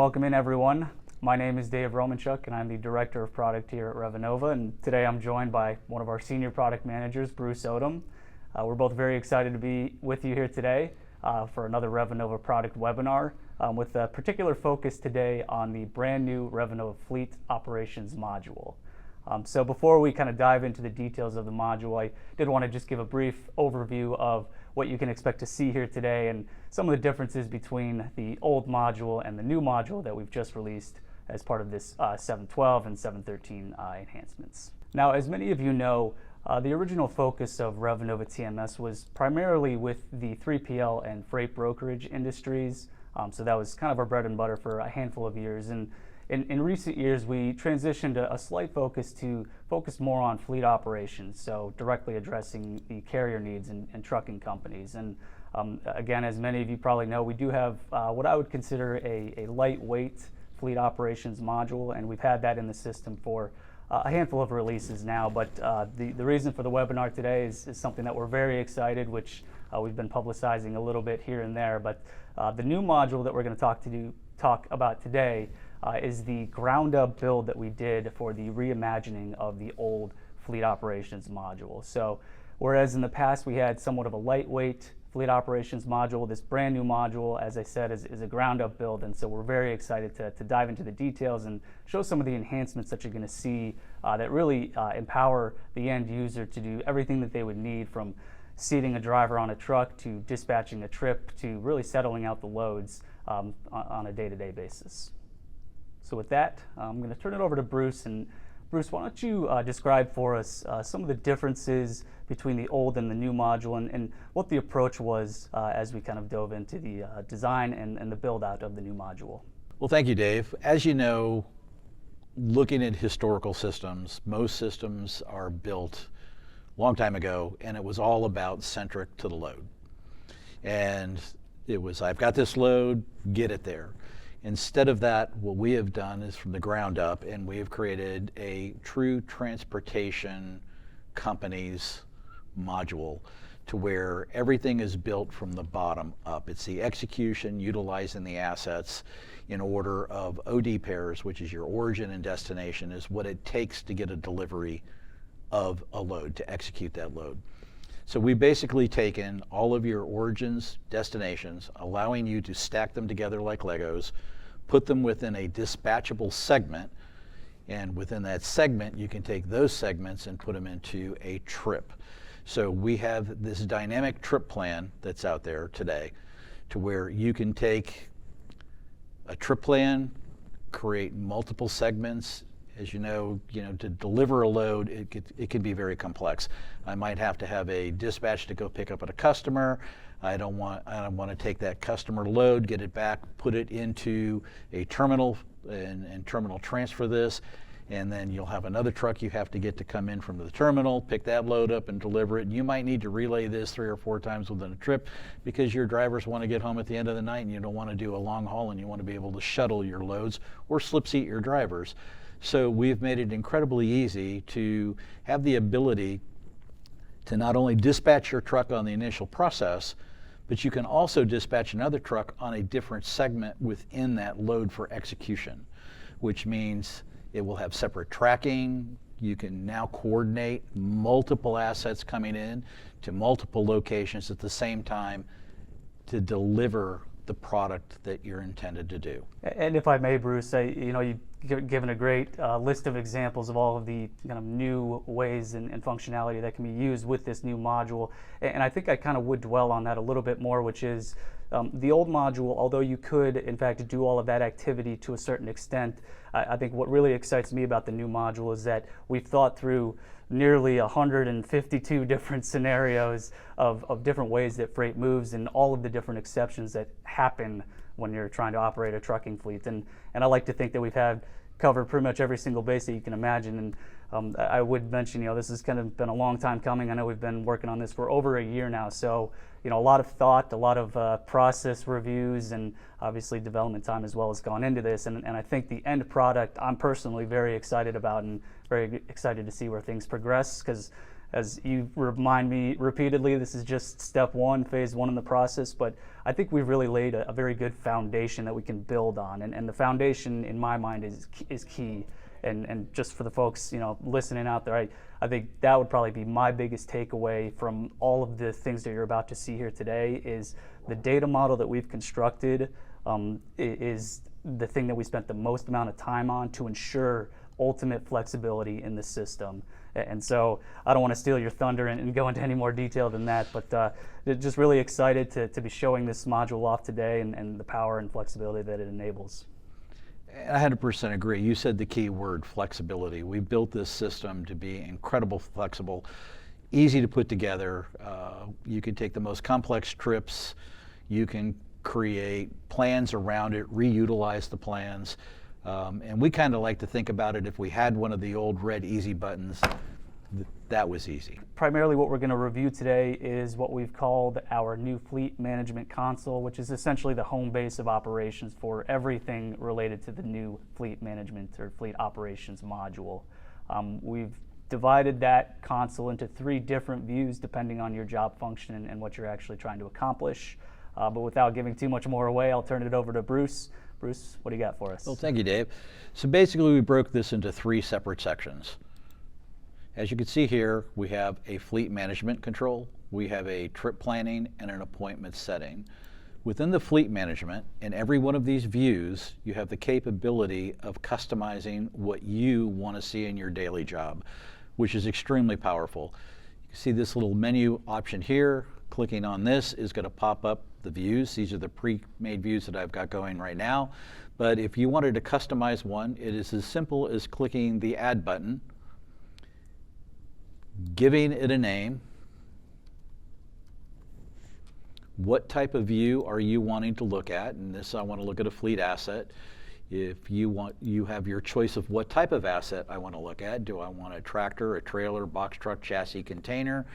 welcome in everyone. My name is Dave Romanchuk and I'm the Director of Product here at Revenova, and today I'm joined by one of our Senior Product Managers, Bruce Odum. We're both very excited to be with you here today for another Revenova product webinar with a particular focus today on the brand new Revenova Fleet Operations module. So before we kind of dive into the details of the module, I did want to just give a brief overview of what you can expect to see here today and some of the differences between the old module and the new module that we've just released as part of this 7.12 and 7.13 enhancements. Now, as many of you know, the original focus of Revenova TMS was primarily with the 3PL and freight brokerage industries. So that was kind of our bread and butter for a handful of years. And in recent years, we transitioned a slight focus to focus more on fleet operations, so directly addressing the carrier needs and trucking companies. And again, as many of you probably know, we do have what I would consider a lightweight fleet operations module, and we've had that in the system for a handful of releases now. But the reason for the webinar today is something that we're very excited, which we've been publicizing a little bit here and there. But the new module that we're going to talk about today is the ground up build that we did for the reimagining of the old fleet operations module. So whereas in the past we had somewhat of a lightweight fleet operations module, this brand new module, as I said, is a ground up build. And so we're very excited to dive into the details and show some of the enhancements that you're going to see that really empower the end user to do everything that they would need, from seating a driver on a truck to dispatching a trip to really settling out the loads on a day-to-day basis. So with that, I'm going to turn it over to Bruce. And Bruce, why don't you describe for us some of the differences between the old and the new module, and what the approach was as we kind of dove into the design and the build out of the new module. Well, thank you, Dave. As you know, looking at historical systems, most systems are built a long time ago, and it was all about centric to the load. And it was, I've got this load, get it there. Instead of that, what we have done is from the ground up, and we have created a true transportation company's module to where everything is built from the bottom up. It's the execution, utilizing the assets in order of OD pairs, which is your origin and destination, is what it takes to get a delivery of a load, to execute that load. So we've basically taken all of your origins, destinations, allowing you to stack them together like Legos, put them within a dispatchable segment, and within that segment you can take those segments and put them into a trip. So we have this dynamic trip plan that's out there today to where you can take a trip plan, create multiple segments. As you know, to deliver a load, it can be very complex. I might have to have a dispatch to go pick up at a customer. I don't want to take that customer load, get it back, put it into a terminal, and terminal transfer this, and then you'll have another truck you have to get to come in from the terminal, pick that load up and deliver it. And you might need to relay this 3 or 4 times within a trip because your drivers want to get home at the end of the night and you don't want to do a long haul, and you want to be able to shuttle your loads or slip seat your drivers. So we've made it incredibly easy to have the ability to not only dispatch your truck on the initial process, but you can also dispatch another truck on a different segment within that load for execution, which means it will have separate tracking. You can now coordinate multiple assets coming in to multiple locations at the same time to deliver the product that you're intended to do. And if I may, Bruce, you've given a great list of examples of all of the kind of new ways and functionality that can be used with this new module. And I think I kind of would dwell on that a little bit more, which is the old module, although you could in fact do all of that activity to a certain extent, I think what really excites me about the new module is that we've thought through nearly 152 different scenarios of different ways that freight moves and all of the different exceptions that happen when you're trying to operate a trucking fleet. And I like to think that we've had covered pretty much every single base that you can imagine. And I would mention, this has kind of been a long time coming. I know we've been working on this for over a year now. So, a lot of thought, a lot of process reviews, and obviously development time as well has gone into this. And I think the end product I'm personally very excited about and very excited to see where things progress, because as you remind me repeatedly, this is just step one, phase one in the process, but I think we've really laid a very good foundation that we can build on, and the foundation in my mind is key. And just for the folks, listening out there, I think that would probably be my biggest takeaway from all of the things that you're about to see here today is the data model that we've constructed is the thing that we spent the most amount of time on to ensure ultimate flexibility in the system. And so I don't want to steal your thunder and go into any more detail than that, but just really excited to be showing this module off today and the power and flexibility that it enables. I 100% agree. You said the key word, flexibility. We built this system to be incredibly flexible, easy to put together. You can take the most complex trips. You can create plans around it, reutilize the plans. And we kind of like to think about it, if we had one of the old red easy buttons, that was easy. Primarily what we're going to review today is what we've called our new fleet management console, which is essentially the home base of operations for everything related to the new fleet management or fleet operations module. We've divided that console into 3 different views depending on your job function and what you're actually trying to accomplish. But without giving too much more away, I'll turn it over to Bruce. Bruce, what do you got for us? Well, thank you, Dave. So basically we broke this into 3 separate sections. As you can see here, we have a fleet management control, we have a trip planning, and an appointment setting. Within the fleet management, in every one of these views, you have the capability of customizing what you want to see in your daily job, which is extremely powerful. You can see this little menu option here. Clicking on this is going to pop up the views. These are the pre-made views that I've got going right now. But if you wanted to customize one, it is as simple as clicking the Add button, giving it a name. What type of view are you wanting to look at? And this, I want to look at a fleet asset. If you have your choice of what type of asset I want to look at. Do I want a tractor, a trailer, box truck, chassis, container?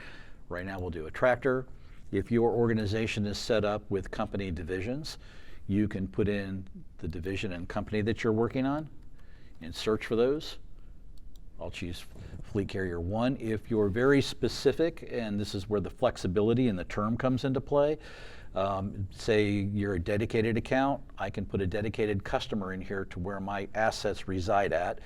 Right now we'll do a tractor. If your organization is set up with company divisions, you can put in the division and company that you're working on and search for those. I'll choose Fleet Carrier 1. If you're very specific, and this is where the flexibility in the term comes into play, say you're a dedicated account, I can put a dedicated customer in here to where my assets reside at.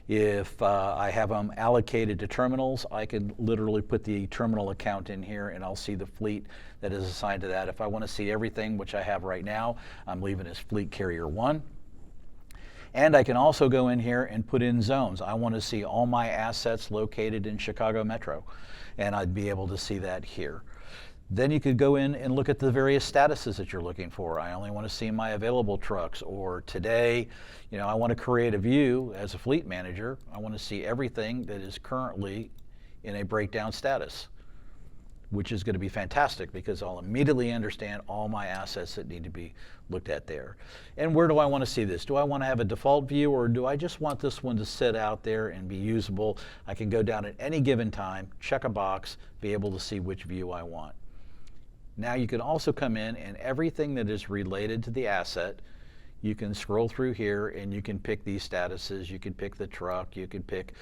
If I have them allocated to terminals, I can literally put the terminal account in here and I'll see the fleet that is assigned to that. If I want to see everything, which I have right now, I'm leaving as Fleet Carrier 1. And I can also go in here and put in zones. I want to see all my assets located in Chicago Metro, and I'd be able to see that here. Then you could go in and look at the various statuses that you're looking for. I only want to see my available trucks, or today, I want to create a view as a fleet manager. I want to see everything that is currently in a breakdown status, which is going to be fantastic because I'll immediately understand all my assets that need to be looked at there. And where do I want to see this? Do I want to have a default view, or do I just want this one to sit out there and be usable? I can go down at any given time, check a box, be able to see which view I want. Now you can also come in and everything that is related to the asset, you can scroll through here and you can pick these statuses. You can pick the truck, you can pick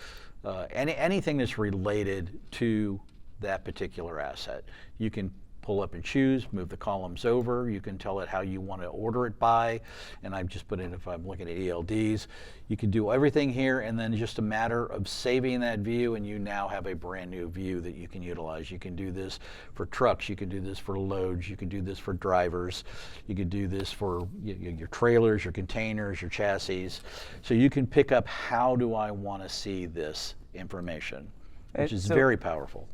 anything that's related to that particular asset. You can pull up and choose, move the columns over. You can tell it how you want to order it by. And I've just put in, if I'm looking at ELDs, you can do everything here, and then just a matter of saving that view, and you now have a brand new view that you can utilize. You can do this for trucks, you can do this for loads, you can do this for drivers, you can do this for your trailers, your containers, your chassis. So you can pick up, how do I want to see this information, which is very powerful.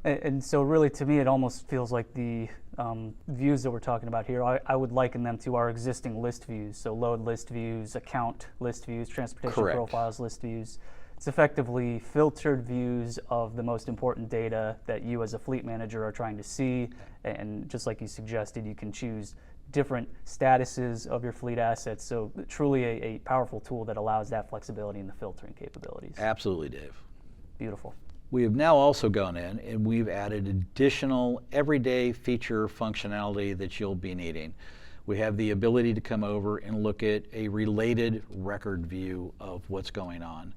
And so really, to me, it almost feels like the views that we're talking about here, I would liken them to our existing list views. So load list views, account list views, transportation profiles list views. It's effectively filtered views of the most important data that you as a fleet manager are trying to see. And just like you suggested, you can choose different statuses of your fleet assets. So truly a powerful tool that allows that flexibility in the filtering capabilities. Absolutely, Dave. Beautiful. We have now also gone in and we've added additional everyday feature functionality that you'll be needing. We have the ability to come over and look at a related record view of what's going on.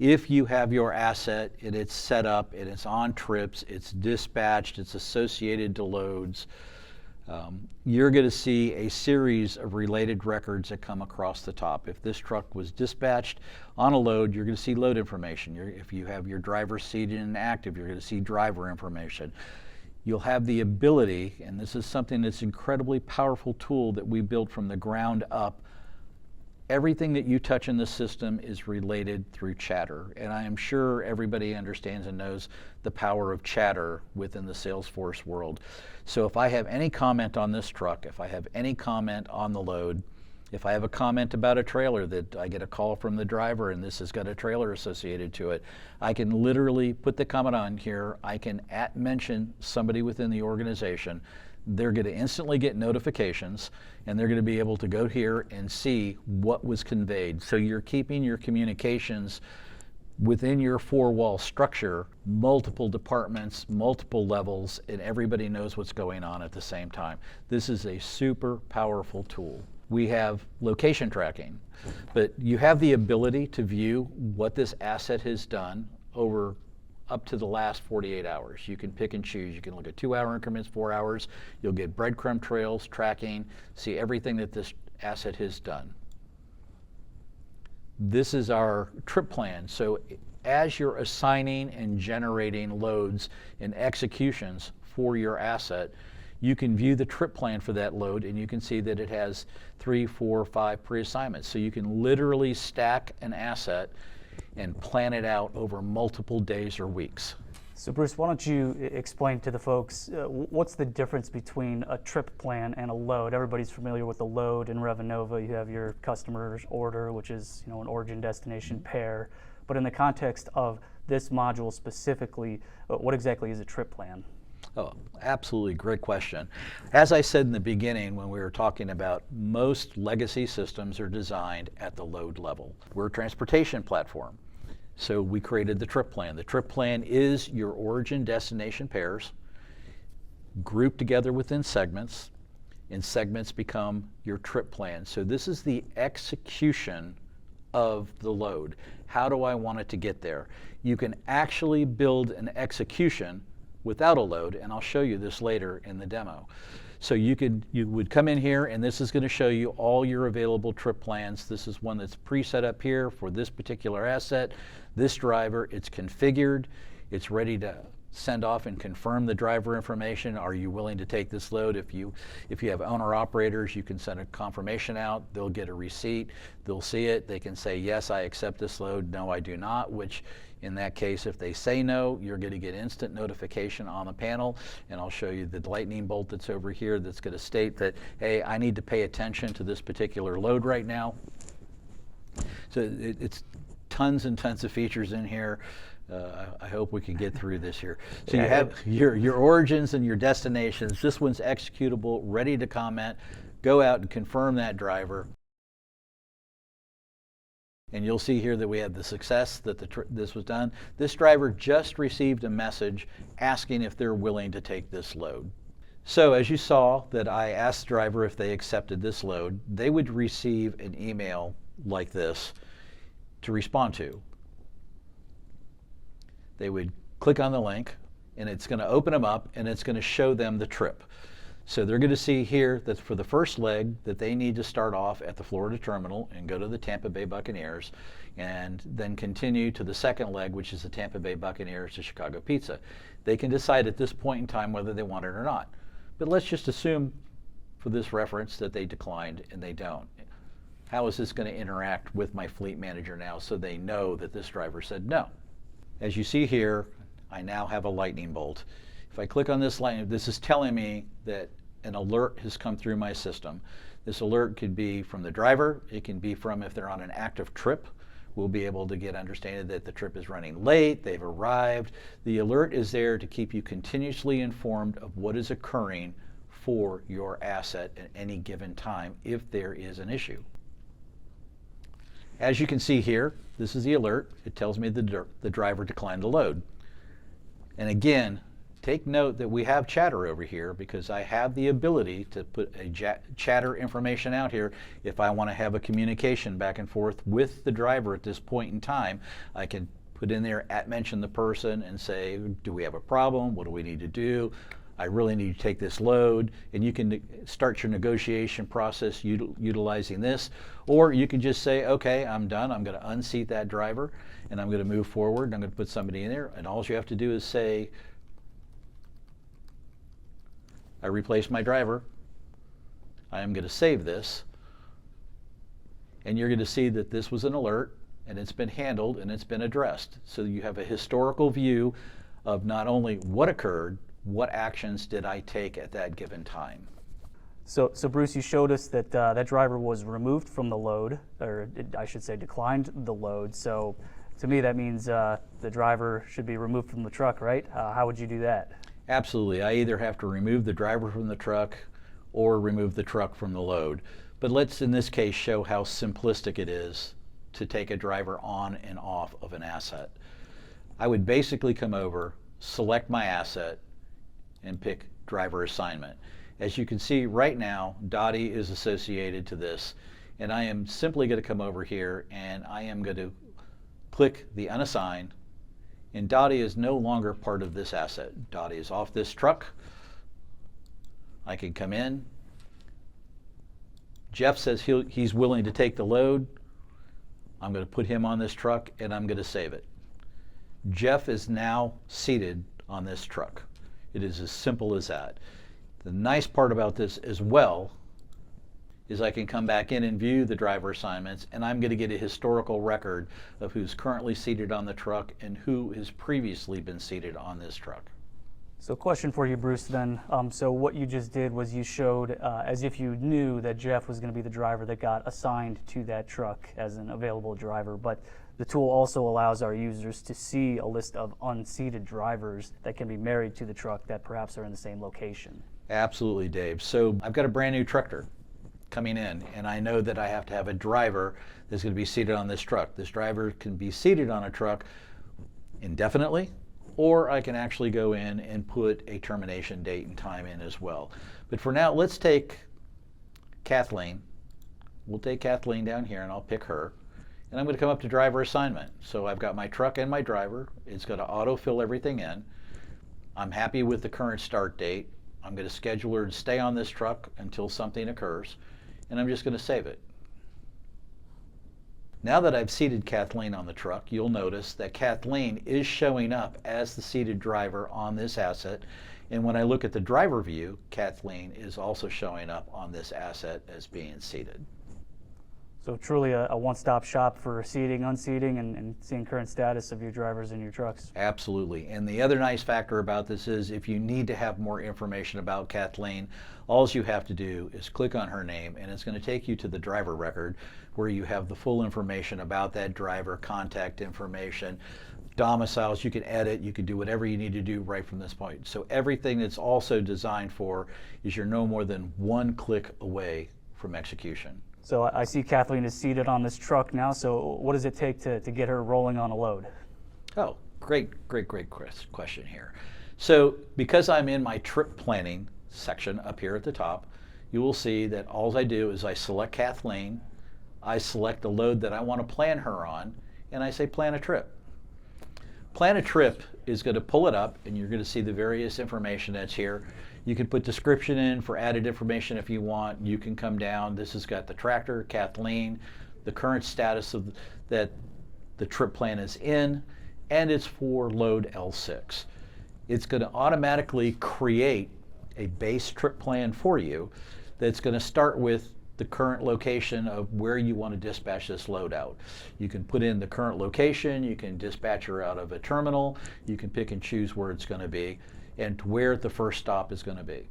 If you have your asset and it's set up and it's on trips, it's dispatched, it's associated to loads, you're going to see a series of related records that come across the top. If this truck was dispatched on a load, you're going to see load information. If you have your driver seated and active, you're going to see driver information. You'll have the ability, and this is something that's an incredibly powerful tool that we built from the ground up. Everything that you touch in the system is related through chatter, and I am sure everybody understands and knows the power of chatter within the Salesforce world. So if I have any comment on this truck, if I have any comment on the load, if I have a comment about a trailer that I get a call from the driver and this has got a trailer associated to it, I can literally put the comment on here. I can mention somebody within the organization. They're going to instantly get notifications, and they're going to be able to go here and see what was conveyed. So you're keeping your communications within your four-wall structure, multiple departments, multiple levels, and everybody knows what's going on at the same time. This is a super powerful tool. We have location tracking, but you have the ability to view what this asset has done over up to the last 48 hours. You can pick and choose. You can look at 2-hour increments, 4 hours. You'll get breadcrumb trails, tracking, see everything that this asset has done. This is our trip plan. So as you're assigning and generating loads and executions for your asset, you can view the trip plan for that load, and you can see that it has 3, 4, 5 pre-assignments. So you can literally stack an asset and plan it out over multiple days or weeks. So Bruce, why don't you explain to the folks what's the difference between a trip plan and a load? Everybody's familiar with the load in Revenova. You have your customer's order, which is an origin destination pair. But in the context of this module specifically, what exactly is a trip plan? Oh, absolutely, great question. As I said in the beginning when we were talking about, most legacy systems are designed at the load level. We're a transportation platform, so we created the trip plan. The trip plan is your origin destination pairs grouped together within segments, and segments become your trip plan. So this is the execution of the load. How do I want it to get there? You can actually build an execution without a load, and I'll show you this later in the demo. So you would come in here, and this is going to show you all your available trip plans. This is one that's pre-set up here for this particular asset, this driver. It's configured. It's ready to send off and confirm the driver information. Are you willing to take this load? If you have owner operators, you can send a confirmation out. They'll get a receipt. They'll see it. They can say, yes, I accept this load. No, I do not, which in that case, if they say no, you're going to get instant notification on the panel, and I'll show you the lightning bolt that's over here that's going to state that, hey, I need to pay attention to this particular load right now. So it's tons and tons of features in here. I hope we can get through this here. So you have your origins and your destinations. This one's executable, ready to comment. Go out and confirm that driver. And you'll see here that we had the success that this was done. This driver just received a message asking if they're willing to take this load. So as you saw that I asked the driver if they accepted this load, they would receive an email like this to respond to. They would click on the link, and it's going to open them up, and it's going to show them the trip. So they're going to see here that for the first leg that they need to start off at the Florida terminal and go to the Tampa Bay Buccaneers, and then continue to the second leg, which is the Tampa Bay Buccaneers to Chicago Pizza. They can decide at this point in time whether they want it or not. But let's just assume for this reference that they declined and they don't. How is this going to interact with my fleet manager now so they know that this driver said no? As you see here, I now have a lightning bolt. If I click on this lightning, this is telling me that an alert has come through my system. This alert could be from the driver. It can be from if they're on an active trip. We'll be able to get understanding that the trip is running late, they've arrived. The alert is there to keep you continuously informed of what is occurring for your asset at any given time if there is an issue. As you can see here, this is the alert. It tells me the driver declined the load. And again, take note that we have chatter over here because I have the ability to put a chatter information out here. If I want to have a communication back and forth with the driver at this point in time, I can put in there @mention the person and say, do we have a problem? What do we need to do? I really need to take this load, and you can start your negotiation process utilizing this, or you can just say, okay, I'm done. I'm going to unseat that driver, and I'm going to move forward, and I'm going to put somebody in there, and all you have to do is say, I replaced my driver. I am going to save this, and you're going to see that this was an alert, and it's been handled, and it's been addressed. So you have a historical view of not only what occurred, what actions did I take at that given time. So Bruce, you showed us that that driver was removed from the load, or I should say declined the load. So to me that means the driver should be removed from the truck, right? How would you do that? Absolutely. I either have to remove the driver from the truck or remove the truck from the load. But let's in this case show how simplistic it is to take a driver on and off of an asset. I would basically come over, select my asset, and pick driver assignment. As you can see right now, Dottie is associated to this, and I am simply going to come over here and I am going to click the unassigned, and Dottie is no longer part of this asset. Dottie is off this truck. I can come in. Jeff says he's willing to take the load. I'm going to put him on this truck and I'm going to save it. Jeff is now seated on this truck. It is as simple as that. The nice part about this as well is I can come back in and view the driver assignments, and I'm going to get a historical record of who's currently seated on the truck and who has previously been seated on this truck. So question for you, Bruce, then. So what you just did was you showed as if you knew that Jeff was going to be the driver that got assigned to that truck as an available driver, but the tool also allows our users to see a list of unseated drivers that can be married to the truck that perhaps are in the same location. Absolutely, Dave. So I've got a brand new tractor coming in, and I know that I have to have a driver that's going to be seated on this truck. This driver can be seated on a truck indefinitely, or I can actually go in and put a termination date and time in as well. But for now, let's take Kathleen. We'll take Kathleen down here, and I'll pick her. And I'm going to come up to driver assignment. So I've got my truck and my driver. It's going to auto-fill everything in. I'm happy with the current start date. I'm going to schedule her to stay on this truck until something occurs, and I'm just going to save it. Now that I've seated Kathleen on the truck, you'll notice that Kathleen is showing up as the seated driver on this asset. And when I look at the driver view, Kathleen is also showing up on this asset as being seated. So truly a one-stop shop for seating, unseating, and seeing current status of your drivers in your trucks. Absolutely. And the other nice factor about this is if you need to have more information about Kathleen, all you have to do is click on her name, and it's going to take you to the driver record where you have the full information about that driver, contact information, domiciles. You can edit, you can do whatever you need to do right from this point. So everything that's also designed for is you're no more than one click away from execution. So I see Kathleen is seated on this truck now, so what does it take to get her rolling on a load? Oh, great question here. So because I'm in my trip planning section up here at the top, you will see that all I do is I select Kathleen, I select the load that I want to plan her on, and I say plan a trip. Plan a trip is going to pull it up, and you're going to see the various information that's here. You can put description in for added information if you want. You can come down. This has got the tractor, Kathleen, the current status of that the trip plan is in, and it's for load L6. It's going to automatically create a base trip plan for you that's going to start with the current location of where you want to dispatch this load out. You can put in the current location, you can dispatch her out of a terminal, you can pick and choose where it's going to be and where the first stop is going to be.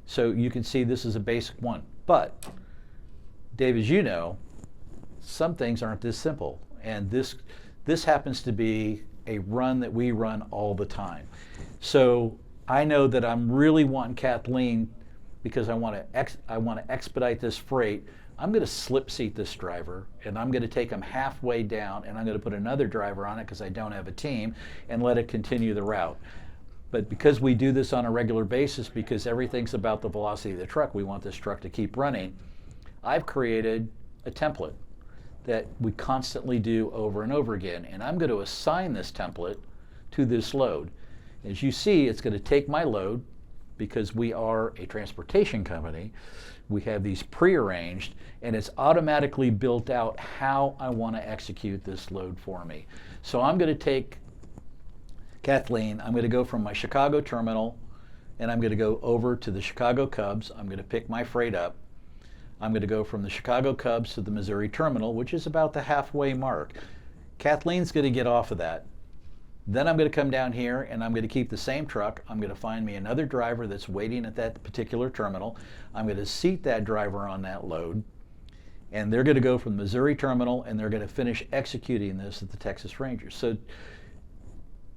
So you can see this is a basic one. But, Dave, as you know, some things aren't this simple. And this happens to be a run that we run all the time. So I know that I'm really wanting Kathleen because I want to expedite this freight. I'm going to slip seat this driver, and I'm going to take him halfway down, and I'm going to put another driver on it because I don't have a team, and let it continue the route. But because we do this on a regular basis, because everything's about the velocity of the truck, we want this truck to keep running, I've created a template that we constantly do over and over again. And I'm going to assign this template to this load. As you see, it's going to take my load, because we are a transportation company. We have these prearranged, and it's automatically built out how I want to execute this load for me. So I'm going to take Kathleen, I'm going to go from my Chicago terminal, and I'm going to go over to the Chicago Cubs. I'm going to pick my freight up. I'm going to go from the Chicago Cubs to the Missouri terminal, which is about the halfway mark. Kathleen's going to get off of that. Then I'm going to come down here, and I'm going to keep the same truck. I'm going to find me another driver that's waiting at that particular terminal. I'm going to seat that driver on that load, and they're going to go from the Missouri terminal, and they're going to finish executing this at the Texas Rangers. So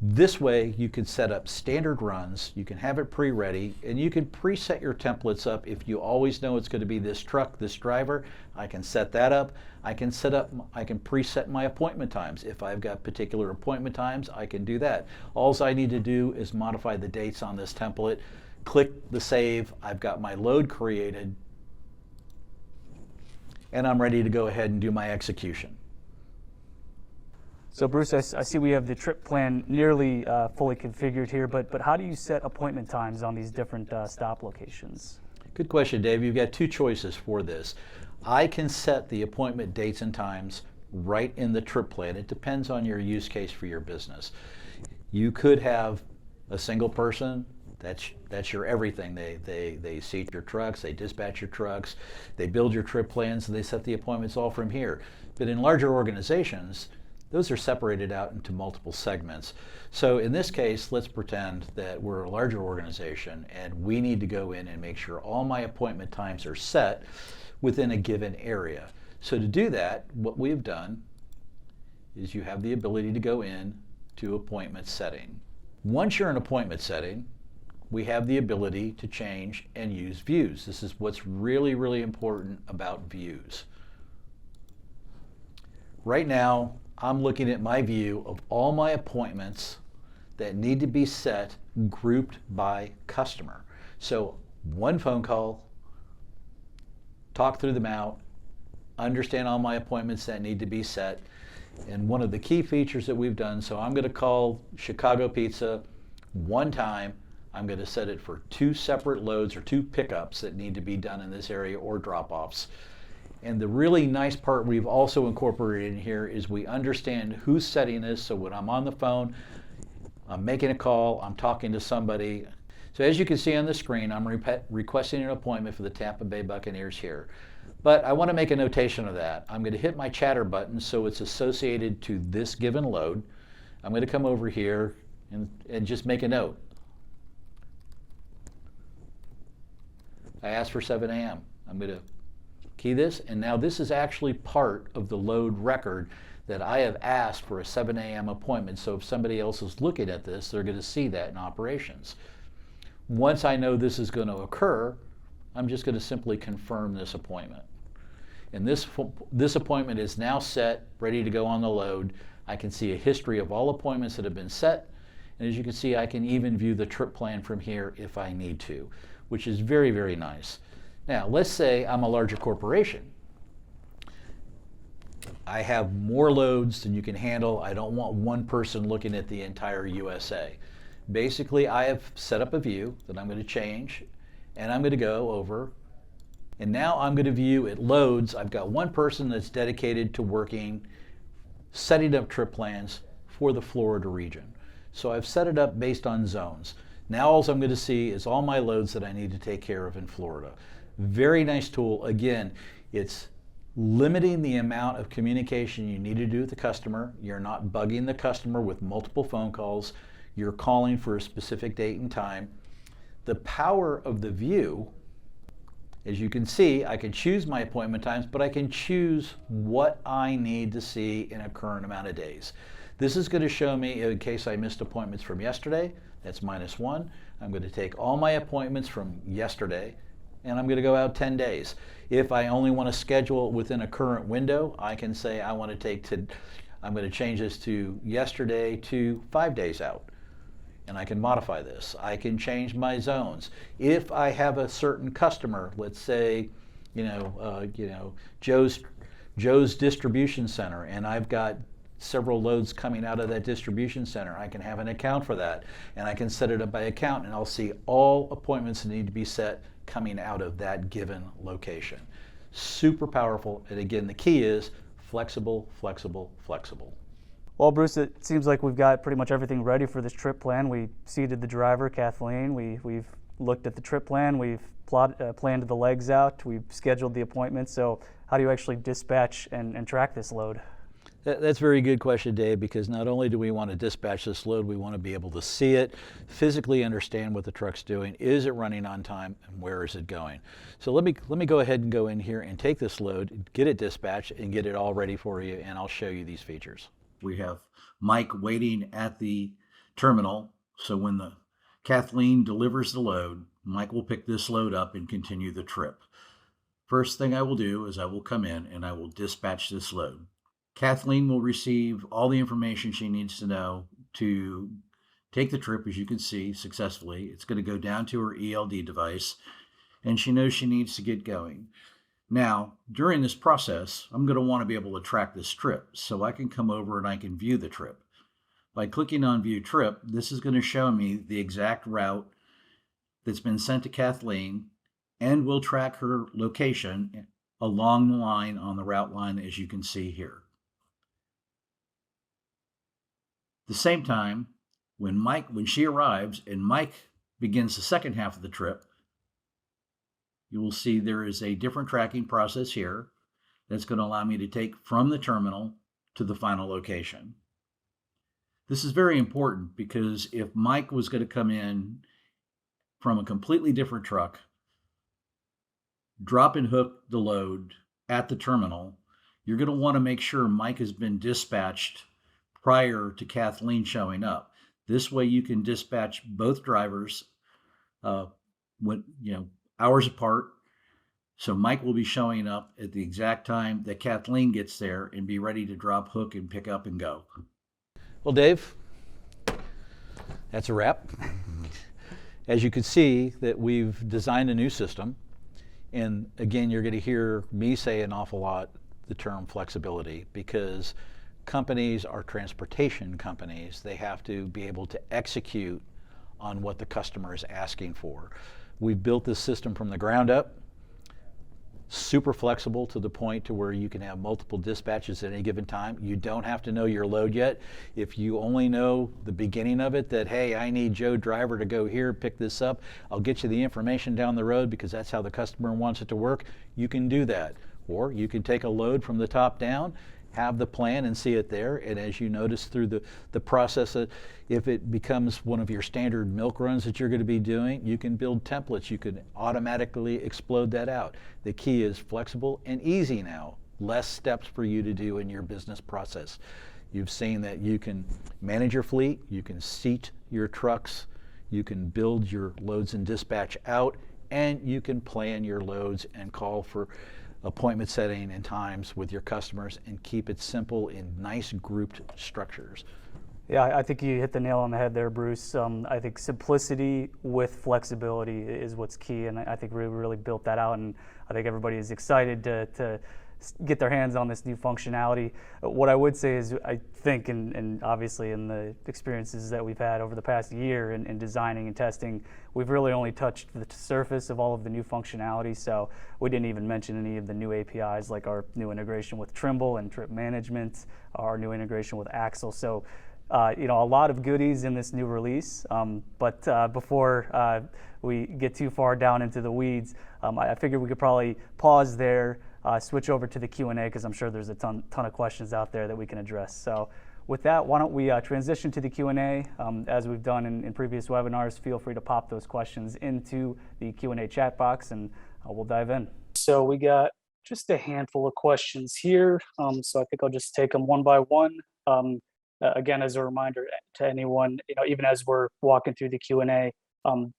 this way you can set up standard runs, you can have it pre-ready, and you can preset your templates up. If you always know it's going to be this truck, this driver, I can set that up. I can preset my appointment times. If I've got particular appointment times, I can do that. All I need to do is modify the dates on this template, click the save, I've got my load created, and I'm ready to go ahead and do my execution. So Bruce, I see we have the trip plan nearly fully configured here, but how do you set appointment times on these different stop locations? Good question, Dave. You've got two choices for this. I can set the appointment dates and times right in the trip plan. It depends on your use case for your business. You could have a single person. That's your everything. They seat your trucks, they dispatch your trucks, they build your trip plans, and they set the appointments all from here. But in larger organizations, those are separated out into multiple segments. So in this case, let's pretend that we're a larger organization and we need to go in and make sure all my appointment times are set within a given area. So to do that, what we've done is you have the ability to go in to appointment setting. Once you're in appointment setting, we have the ability to change and use views. This is what's really, really important about views. Right now, I'm looking at my view of all my appointments that need to be set grouped by customer. So one phone call, talk through them out, understand all my appointments that need to be set. And one of the key features that we've done, so I'm going to call Chicago Pizza one time. I'm going to set it for 2 separate loads or 2 pickups that need to be done in this area or drop-offs. And the really nice part we've also incorporated in here is we understand who's setting this. So when I'm on the phone, I'm making a call, I'm talking to somebody. So as you can see on the screen, I'm requesting an appointment for the Tampa Bay Buccaneers here. But I want to make a notation of that. I'm going to hit my chatter button so it's associated to this given load. I'm going to come over here and just make a note. I asked for 7 a.m. I'm going to key this, and now this is actually part of the load record that I have asked for a 7 a.m. appointment. So if somebody else is looking at this, they're going to see that in operations. Once I know this is going to occur, I'm just going to simply confirm this appointment. And this appointment is now set, ready to go on the load. I can see a history of all appointments that have been set. And as you can see, I can even view the trip plan from here if I need to, which is very, very nice. Now, let's say I'm a larger corporation. I have more loads than you can handle. I don't want one person looking at the entire USA. Basically, I have set up a view that I'm going to change, and I'm going to go over, and now I'm going to view at loads. I've got one person that's dedicated to working, setting up trip plans for the Florida region. So I've set it up based on zones. Now all I'm going to see is all my loads that I need to take care of in Florida. Very nice tool. Again, it's limiting the amount of communication you need to do with the customer. You're not bugging the customer with multiple phone calls. You're calling for a specific date and time. The power of the view, as you can see, I can choose my appointment times, but I can choose what I need to see in a current amount of days. This is going to show me in case I missed appointments from yesterday. That's -1. I'm going to take all my appointments from yesterday, and I'm going to go out 10 days. If I only want to schedule within a current window, I can say I'm going to change this to yesterday to 5 days out. and I can modify this. I can change my zones. If I have a certain customer, let's say, Joe's distribution center, and I've got several loads coming out of that distribution center, I can have an account for that, and I can set it up by account, and I'll see all appointments that need to be set coming out of that given location. Super powerful, and again, the key is flexible, flexible, flexible. Well, Bruce, it seems like we've got pretty much everything ready for this trip plan. We seated the driver, Kathleen. We've looked at the trip plan. We've planned the legs out. We've scheduled the appointments. So how do you actually dispatch and track this load? That's a very good question, Dave, because not only do we want to dispatch this load, we want to be able to see it, physically understand what the truck's doing. Is it running on time, and where is it going? So let me go ahead and go in here and take this load, get it dispatched, and get it all ready for you, and I'll show you these features. We have Mike waiting at the terminal, so when the Kathleen delivers the load, Mike will pick this load up and continue the trip. First thing I will do is I will come in and I will dispatch this load. Kathleen will receive all the information she needs to know to take the trip, as you can see, successfully. It's going to go down to her ELD device, and she knows she needs to get going. Now, during this process, I'm going to want to be able to track this trip, so I can come over and I can view the trip. By clicking on View Trip, this is going to show me the exact route that's been sent to Kathleen, and will track her location along the line on the route line, as you can see here. At the same time, when she arrives and Mike begins the second half of the trip, you will see there is a different tracking process here that's going to allow me to take from the terminal to the final location. This is very important because if Mike was going to come in from a completely different truck, drop and hook the load at the terminal, you're going to want to make sure Mike has been dispatched prior to Kathleen showing up. This way you can dispatch both drivers hours apart. So Mike will be showing up at the exact time that Kathleen gets there and be ready to drop, hook, and pick up and go. Well, Dave, that's a wrap. As you can see, that we've designed a new system. And again, you're going to hear me say an awful lot the term flexibility, because companies are transportation companies. They have to be able to execute on what the customer is asking for. We've built this system from the ground up, super flexible to the point to where you can have multiple dispatches at any given time. You don't have to know your load yet. If you only know the beginning of it, that, hey, I need Joe Driver to go here, pick this up, I'll get you the information down the road because that's how the customer wants it to work, you can do that. Or you can take a load from the top down, have the plan and see it there, and as you notice through the process, if it becomes one of your standard milk runs that you're going to be doing, you can build templates. You can automatically explode that out. The key is flexible and easy now. Less steps for you to do in your business process. You've seen that you can manage your fleet, you can seat your trucks, you can build your loads and dispatch out, and you can plan your loads and call for appointment setting and times with your customers and keep it simple in nice grouped structures. Yeah, I think you hit the nail on the head there, Bruce. I think simplicity with flexibility is what's key, and I think we really built that out, and I think everybody is excited to get their hands on this new functionality. What I would say is I think, and obviously in the experiences that we've had over the past year in designing and testing, we've really only touched the surface of all of the new functionality. So we didn't even mention any of the new APIs, like our new integration with Trimble and trip management, our new integration with Axle. So a lot of goodies in this new release. But before we get too far down into the weeds, I figured we could probably pause there, switch over to the Q&A, because I'm sure there's a ton of questions out there that we can address. So with that, why don't we transition to the Q&A. As we've done in previous webinars, feel free to pop those questions into the Q&A chat box, and we'll dive in. So we got just a handful of questions here. So I think I'll just take them one by one. Again, as a reminder to anyone, even as we're walking through the Q&A,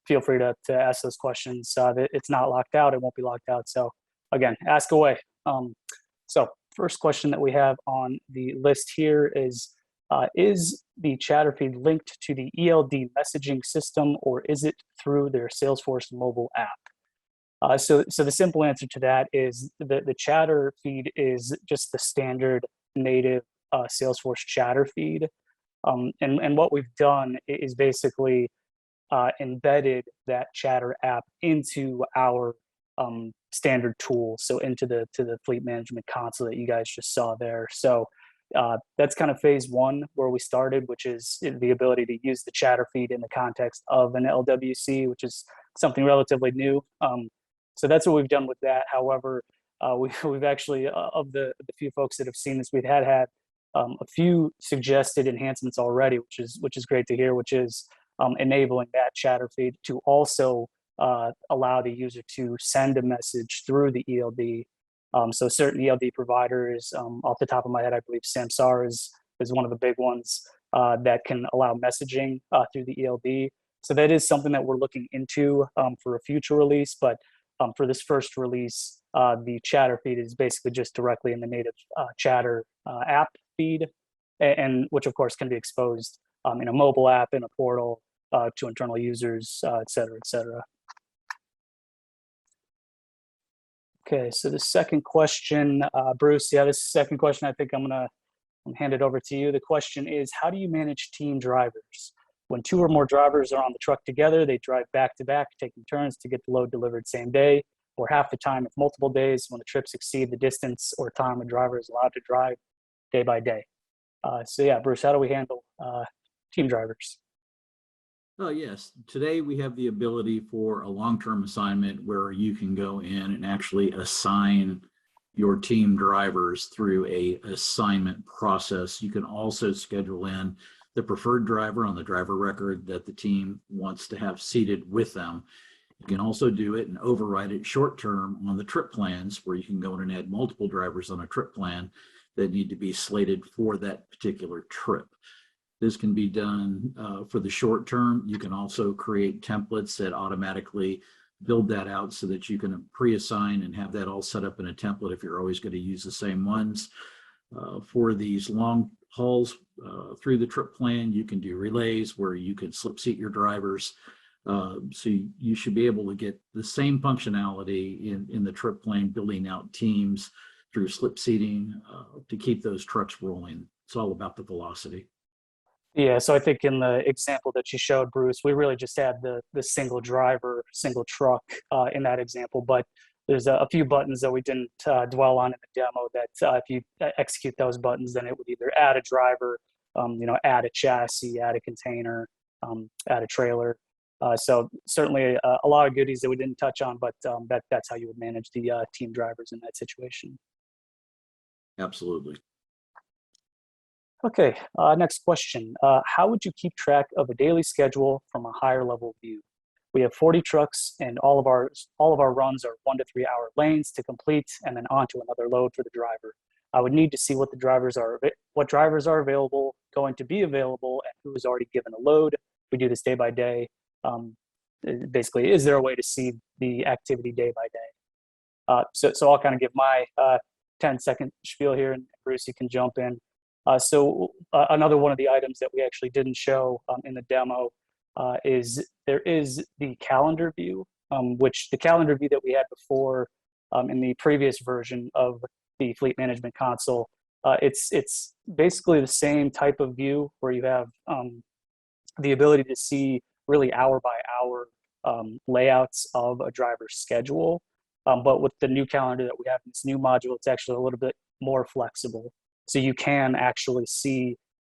feel free to ask those questions. It's not locked out. It won't be locked out. So again, ask away. So first question that we have on the list here is, is the chatter feed linked to the ELD messaging system, or is it through their Salesforce mobile app? So the simple answer to that is the chatter feed is just the standard native Salesforce chatter feed. And what we've done is basically embedded that chatter app into our standard tool, so into the fleet management console that you guys just saw there. So that's kind of phase one where we started, which is the ability to use the chatter feed in the context of an LWC, which is something relatively new. So that's what we've done with that. However, we've actually, of the few folks that have seen this, we've had a few suggested enhancements already, which is great to hear, which is enabling that chatter feed to also allow the user to send a message through the ELD. So certain ELD providers, off the top of my head, I believe Samsara is one of the big ones that can allow messaging through the ELD. So that is something that we're looking into for a future release. But for this first release, the chatter feed is basically just directly in the native chatter app feed, and which of course can be exposed in a mobile app, in a portal, to internal users, et cetera, et cetera. Okay, so the second question, Bruce, yeah, this second question, I think I'm gonna hand it over to you. The question is, how do you manage team drivers? When 2 or more drivers are on the truck together, they drive back to back, taking turns to get the load delivered same day, or half the time if multiple days when the trips exceed the distance or time a driver is allowed to drive day by day. So yeah, Bruce, how do we handle team drivers? Oh, yes. Today we have the ability for a long-term assignment where you can go in and actually assign your team drivers through a assignment process. You can also schedule in the preferred driver on the driver record that the team wants to have seated with them. You can also do it and override it short term on the trip plans, where you can go in and add multiple drivers on a trip plan that need to be slated for that particular trip. This can be done for the short term. You can also create templates that automatically build that out so that you can pre-assign and have that all set up in a template if you're always going to use the same ones. For these long hauls through the trip plan, you can do relays where you can slip seat your drivers. So you should be able to get the same functionality in the trip plan, building out teams through slip seating to keep those trucks rolling. It's all about the velocity. Yeah, so I think in the example that you showed, Bruce, we really just had the single driver, single truck in that example. But there's a few buttons that we didn't dwell on in the demo that if you execute those buttons, then it would either add a driver, add a chassis, add a container, add a trailer. So certainly a lot of goodies that we didn't touch on, but that's how you would manage the team drivers in that situation. Absolutely. Okay, next question. How would you keep track of a daily schedule from a higher level view? We have 40 trucks, and all of our runs are 1 to 3 hour lanes to complete, and then onto another load for the driver. I would need to see what drivers are available, going to be available, and who is already given a load. We do this day by day. Basically, is there a way to see the activity day by day? So I'll kind of give my 10-second spiel here, and Bruce, you can jump in. So another one of the items that we actually didn't show in the demo is there is the calendar view, which the calendar view that we had before in the previous version of the fleet management console. It's basically the same type of view where you have the ability to see really hour by hour layouts of a driver's schedule. But with the new calendar that we have in this new module, it's actually a little bit more flexible. So you can actually see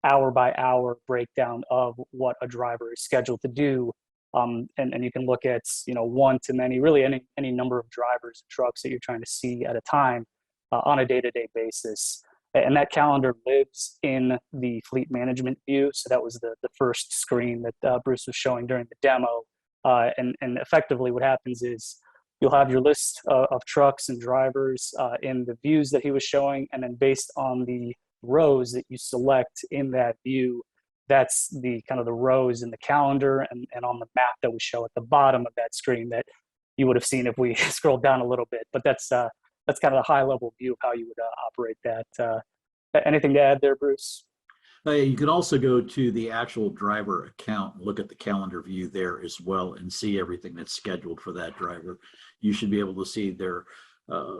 hour by hour breakdown of what a driver is scheduled to do. And you can look at, one to many, really any number of drivers and trucks that you're trying to see at a time on a day-to-day basis. And that calendar lives in the fleet management view. So that was the first screen that Bruce was showing during the demo. And effectively what happens is you'll have your list of trucks and drivers in the views that he was showing. And then based on the rows that you select in that view, that's the kind of the rows in the calendar and on the map that we show at the bottom of that screen that you would have seen if we scrolled down a little bit. But that's kind of the high level view of how you would operate that. Anything to add there, Bruce? You can also go to the actual driver account and look at the calendar view there as well and see everything that's scheduled for that driver. You should be able to see their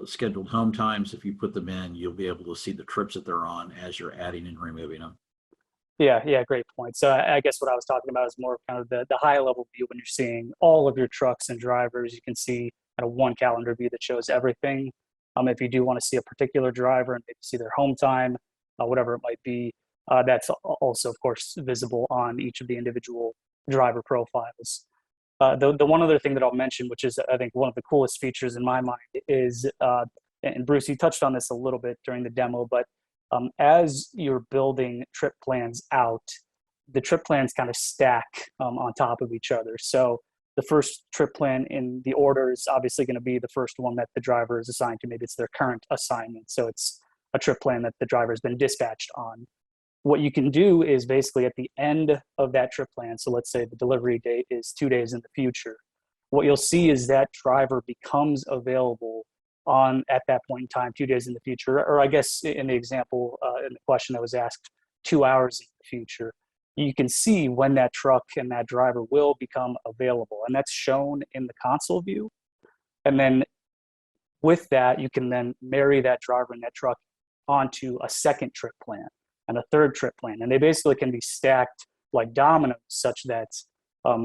scheduled home times. If you put them in, you'll be able to see the trips that they're on as you're adding and removing them. Yeah, yeah, great point. So I guess what I was talking about is more of kind of the high level view when you're seeing all of your trucks and drivers. You can see kind of one calendar view that shows everything. If you do want to see a particular driver and maybe see their home time, whatever it might be, that's also, of course, visible on each of the individual driver profiles. The one other thing that I'll mention, which is I think one of the coolest features in my mind, is and Bruce, you touched on this a little bit during the demo, but as you're building trip plans out, the trip plans kind of stack on top of each other. So the first trip plan in the order is obviously going to be the first one that the driver is assigned to. Maybe it's their current assignment. So it's a trip plan that the driver has been dispatched on. What you can do is basically at the end of that trip plan, so let's say the delivery date is 2 days in the future, what you'll see is that driver becomes available on at that point in time, 2 days in the future, or I guess in the example, in the question that was asked, 2 hours in the future. You can see when that truck and that driver will become available, and that's shown in the console view. And then with that, you can then marry that driver and that truck onto a second trip plan and a third trip plan. And they basically can be stacked like dominoes, such that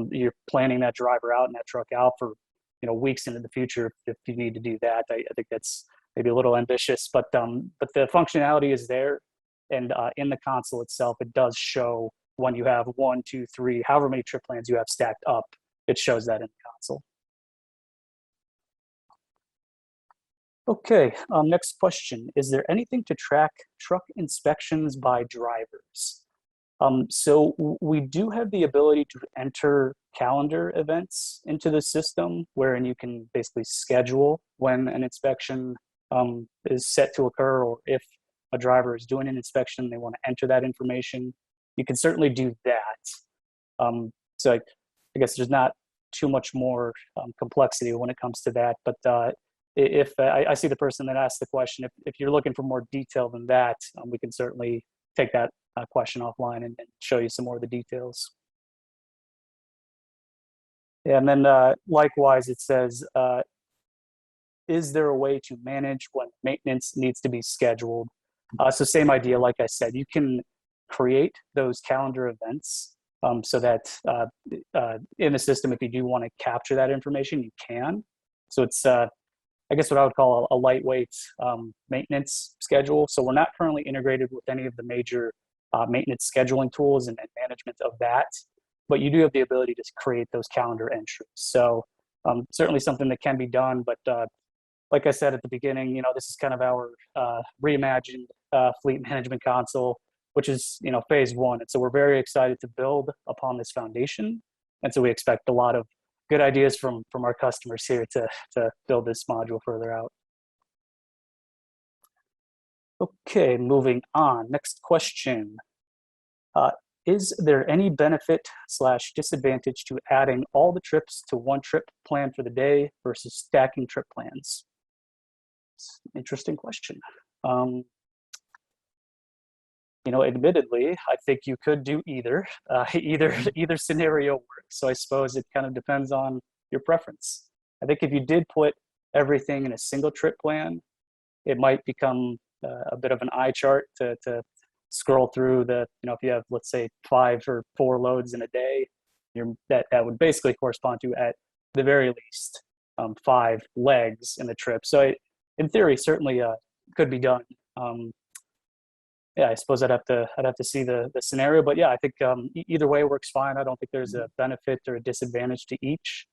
you're planning that driver out and that truck out for weeks into the future if you need to do that. I think that's maybe a little ambitious, but the functionality is there, and in the console itself, it does show when you have 1, 2, 3, however many trip plans you have stacked up. It shows that in the console. Okay, next question. Is there anything to track truck inspections by drivers? So we do have the ability to enter calendar events into the system, wherein you can basically schedule when an inspection is set to occur, or if a driver is doing an inspection, they want to enter that information. You can certainly do that. So I guess there's not too much more complexity when it comes to that, but if I see the person that asked the question, if you're looking for more detail than that, we can certainly take that question offline and show you some more of the details. Yeah, and then likewise, it says, is there a way to manage when maintenance needs to be scheduled? So same idea, like I said, you can create those calendar events so that in the system, if you do want to capture that information, you can. So it's I guess what I would call a lightweight maintenance schedule. So we're not currently integrated with any of the major maintenance scheduling tools and management of that, but you do have the ability to create those calendar entries. So certainly something that can be done, but like I said at the beginning, this is kind of our reimagined fleet management console, which is, phase one. And so we're very excited to build upon this foundation. And so we expect a lot of good ideas from our customers here to build this module further out. Okay, moving on. Next question. Is there any benefit / disadvantage to adding all the trips to one trip plan for the day versus stacking trip plans? It's an interesting question. Admittedly, I think you could do either. Either scenario works. So I suppose it kind of depends on your preference. I think if you did put everything in a single trip plan, it might become a bit of an eye chart to scroll through if you have, let's say, 5 or 4 loads in a day, that would basically correspond to, at the very least, 5 legs in the trip. So in theory, certainly could be done. Yeah, I suppose I'd have to see the scenario, but yeah, I think either way works fine. I don't think there's a benefit or a disadvantage to each,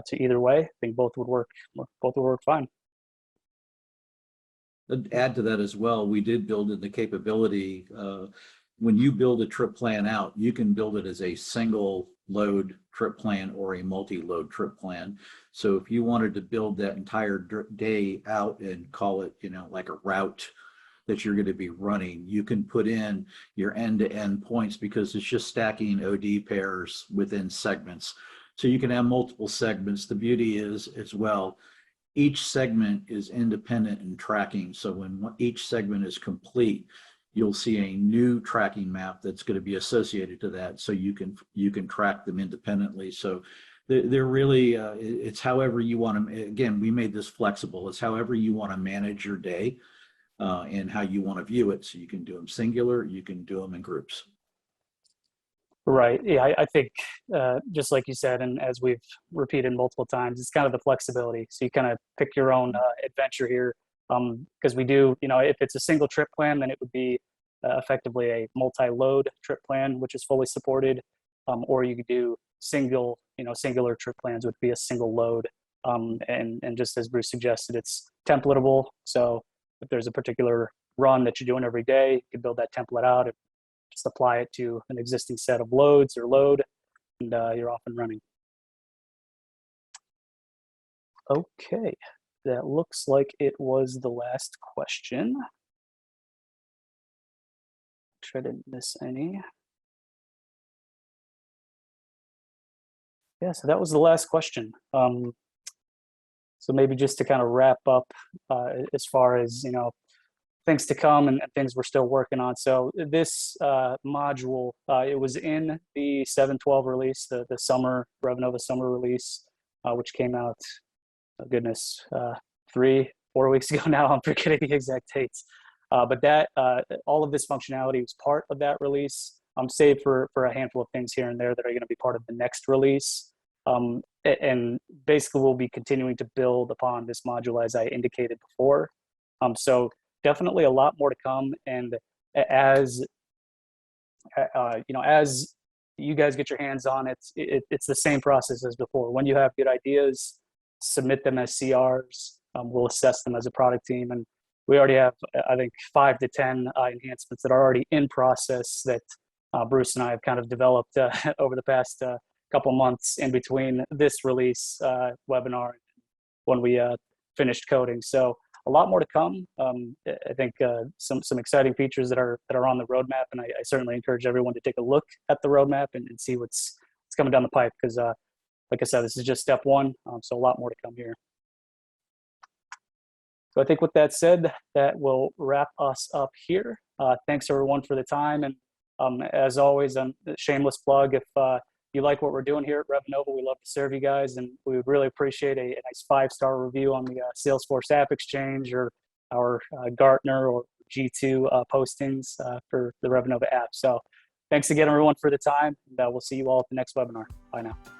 to either way. I think both would work fine. I'd add to that as well, we did build in the capability, when you build a trip plan out, you can build it as a single load trip plan or a multi-load trip plan. So if you wanted to build that entire day out and call it, like a route that you're going to be running, you can put in your end-to-end points, because it's just stacking OD pairs within segments. So you can have multiple segments. The beauty is as well, each segment is independent in tracking. So when each segment is complete, you'll see a new tracking map that's going to be associated to that, so you can track them independently. So they're really it's however you want to. Again, we made this flexible. It's however you want to manage your day and how you want to view it. So you can do them singular, you can do them in groups. Right. Yeah, I think just like you said, and as we've repeated multiple times, it's kind of the flexibility. So you kind of pick your own adventure here. Because we do, if it's a single trip plan, then it would be effectively a multi-load trip plan, which is fully supported. Or you could do singular trip plans, would be a single load. And just as Bruce suggested, it's templatable. So if there's a particular run that you're doing every day, you can build that template out and just apply it to an existing set of loads or load, and you're off and running. Okay, that looks like it was the last question. Try to miss any. Yeah, so that was the last question. So maybe just to kind of wrap up, as far as things to come and things we're still working on. So this module, it was in the 7.12 release, the summer Revenova summer release, which came out, oh goodness, 3-4 weeks ago now. I'm forgetting the exact dates. But that all of this functionality was part of that release. Save for a handful of things here and there that are going to be part of the next release. And basically, we'll be continuing to build upon this module as I indicated before. So definitely a lot more to come. And as as you guys get your hands on it, it's the same process as before. When you have good ideas, submit them as CRs. We'll assess them as a product team, and we already have, I think, 5 to 10 enhancements that are already in process that Bruce and I have kind of developed over the past couple months in between this release webinar when we finished coding. So a lot more to come. I think some exciting features that are on the roadmap, and I certainly encourage everyone to take a look at the roadmap and see what's coming down the pipe, because like I said, this is just step one, so a lot more to come here. So I think with that said, that will wrap us up here. Thanks everyone for the time, and as always, shameless plug, if you like what we're doing here at Revenova, we love to serve you guys, and we would really appreciate a nice 5-star review on the Salesforce App Exchange or our Gartner or G2 postings for the Revenova app. So thanks again, everyone, for the time, and we'll see you all at the next webinar. Bye now.